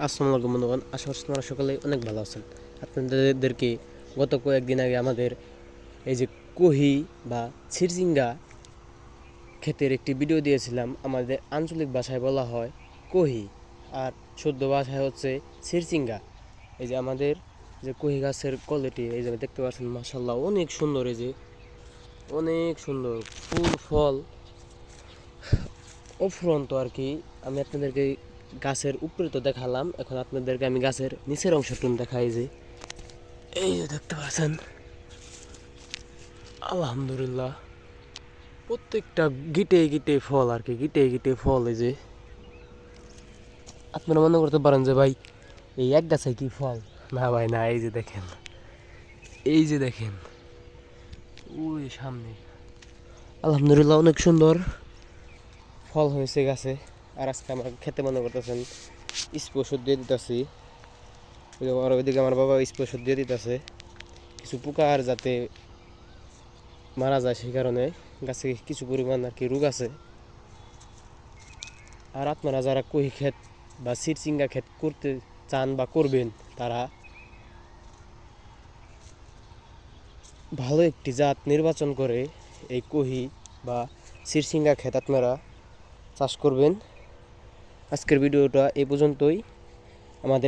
আসসালামু আলাইকুম বন্ধুগণ, আশা করছি তোমরা সকলেই অনেক ভালো আছেন। আপনাদেরকে গত কয়েকদিন আগে আমাদের এই যে কোহি বা ছিরজিঙ্গা ক্ষেতের একটি ভিডিও দিয়েছিলাম। আমাদের আঞ্চলিক ভাষায় বলা হয় কোহি, আর শুদ্ধ ভাষায় হচ্ছে ছিরজিঙ্গা। এই যে আমাদের যে কোহি গাছের কোয়ালিটি, এই যে দেখতে পাচ্ছেন, মাশাআল্লাহ অনেক সুন্দর। এই যে অনেক সুন্দর ফুল ফল অফুরন্ত আর কি। আমি আপনাদেরকে গাছের উপরে তো দেখালাম, এখন আপনাদেরকে আমি গাছের নিচের অংশটুকু দেখাই। যে এই যে দেখতে পাচ্ছেন, আলহামদুলিল্লাহ প্রত্যেকটা গিটে গিটে ফল আর কি, গিটে গিটে ফল। এই যে আপনারা মনে করতে পারেন যে ভাই এই এক গাছে কি ফল, না ভাই না। এই যে দেখেন, এই যে দেখেন ওই সামনে, আলহামদুলিল্লাহ অনেক সুন্দর ফল হয়েছে গাছে। আর আজকে আমার খেতে মনে করতেছেন স্প্রে ওষুধ দিয়ে দিতেছি। আর ওইদিকে আমার বাবা স্প্রে ওষুধ দিয়ে দিতেছে কিছু পোকা আর যাতে মারা যায়, সেই কারণে গাছে কিছু পরিমাণ আর কি রোগ আছে। আর আপনারা যারা কহি ক্ষেত বা চিরচিঙ্গা ক্ষেত করতে চান বা করবেন, তারা ভালো একটি জাত নির্বাচন করে এই কহি বা চিরচিঙ্গা ক্ষেত আপনারা চাষ করবেন। আজকের ভিডিওটা এই পর্যন্তই।